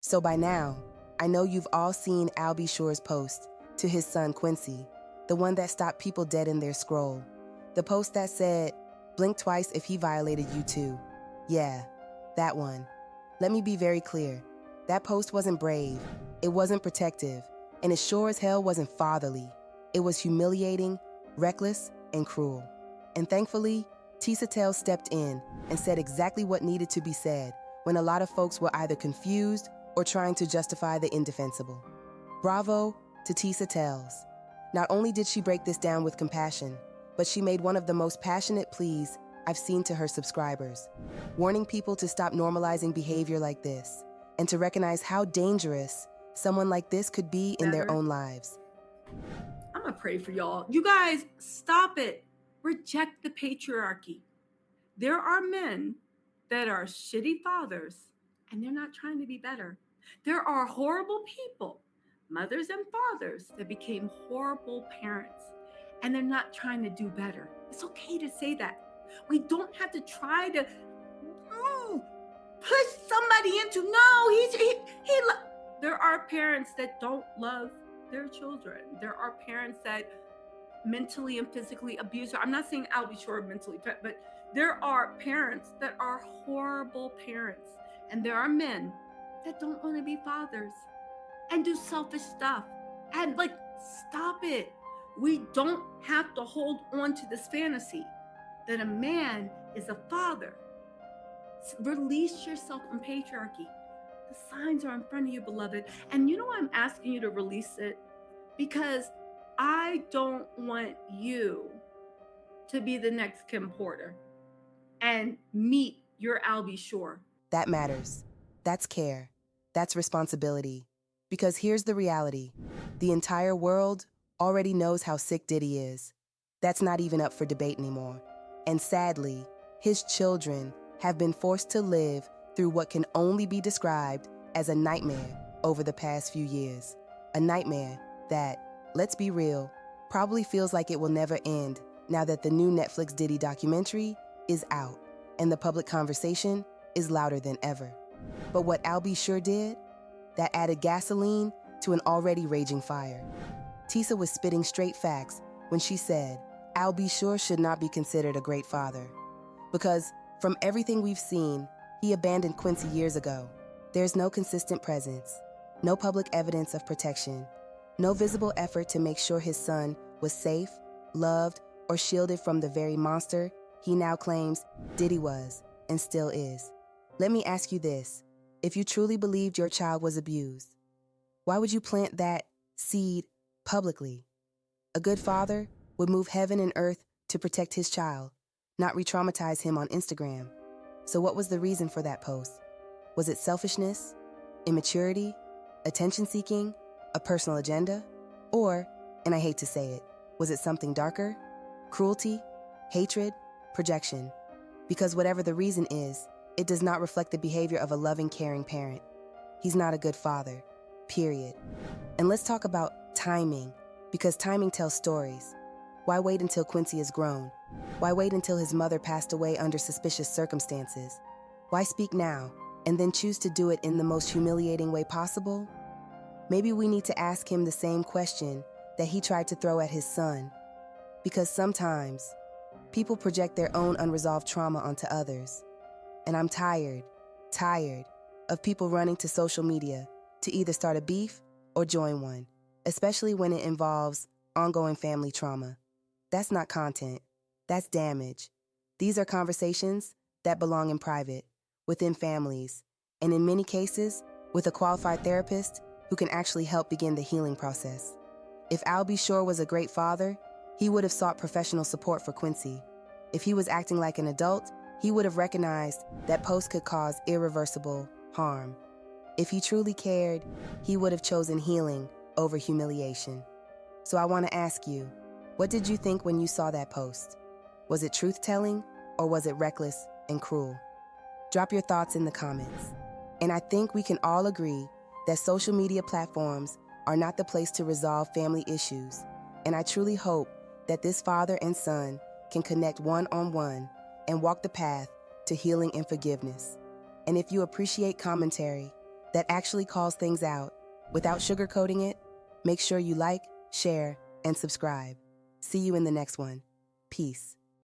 So by now, I know you've all seen Albie Shore's post to his son Quincy, the one that stopped people dead in their scroll. The post that said, "Blink twice if he violated you too." Yeah, that one. Let me be very clear. That post wasn't brave, it wasn't protective, and it sure as hell wasn't fatherly. It was humiliating, reckless, and cruel. And thankfully, Tisa stepped in and said exactly what needed to be said when a lot of folks were either confused or trying to justify the indefensible. Bravo to Tisa Tells. Not only did she break this down with compassion, but she made one of the most passionate pleas I've seen to her subscribers, warning people to stop normalizing behavior like this and to recognize how dangerous someone like this could be in their own lives. I'm gonna pray for y'all. You guys, stop it. Reject the patriarchy. There are men that are shitty fathers and they're not trying to be better. There are horrible people, mothers and fathers, that became horrible parents and they're not trying to do better. It's okay to say that. We don't have to try to push somebody into, there are parents that don't love their children. There are parents that mentally and physically abuse. I'm not saying I'll be sure mentally, but there are parents that are horrible parents. And there are men that don't want to be fathers and do selfish stuff. And stop it. We don't have to hold on to this fantasy that a man is a father. Release yourself from patriarchy. The signs are in front of you, beloved. And you know why I'm asking you to release it? Because I don't want you to be the next Kim Porter and meet your Albie Shore. That matters. That's care. That's responsibility. Because here's the reality. The entire world already knows how sick Diddy is. That's not even up for debate anymore. And sadly, his children have been forced to live through what can only be described as a nightmare over the past few years. A nightmare that, let's be real, probably feels like it will never end now that the new Netflix Diddy documentary is out and the public conversation is louder than ever. But what Albie Shore did, that added gasoline to an already raging fire. Tisa was spitting straight facts when she said Albie Shore should not be considered a great father. Because from everything we've seen, he abandoned Quincy years ago. There's no consistent presence, no public evidence of protection, no visible effort to make sure his son was safe, loved, or shielded from the very monster he now claims Diddy was and still is. Let me ask you this. If you truly believed your child was abused, why would you plant that seed publicly? A good father would move heaven and earth to protect his child, not re-traumatize him on Instagram. So what was the reason for that post? Was it selfishness, immaturity, attention-seeking, a personal agenda? Or, and I hate to say it, was it something darker? Cruelty, hatred, projection? Because whatever the reason is, it does not reflect the behavior of a loving, caring parent. He's not a good father, period. And let's talk about timing, because timing tells stories. Why wait until Quincy is grown? Why wait until his mother passed away under suspicious circumstances? Why speak now and then choose to do it in the most humiliating way possible? Maybe we need to ask him the same question that he tried to throw at his son. Because sometimes, people project their own unresolved trauma onto others. And I'm tired of people running to social media to either start a beef or join one, especially when it involves ongoing family trauma. That's not content. That's damage. These are conversations that belong in private, within families, and in many cases, with a qualified therapist who can actually help begin the healing process. If Albie Shore was a great father, he would have sought professional support for Quincy. If he was acting like an adult, he would have recognized that posts could cause irreversible harm. If he truly cared, he would have chosen healing over humiliation. So I want to ask you, what did you think when you saw that post? Was it truth-telling or was it reckless and cruel? Drop your thoughts in the comments. And I think we can all agree that social media platforms are not the place to resolve family issues. And I truly hope that this father and son can connect one-on-one and walk the path to healing and forgiveness. And if you appreciate commentary, that actually calls things out without sugarcoating it. Make sure you like, share, and subscribe. See you in the next one. Peace.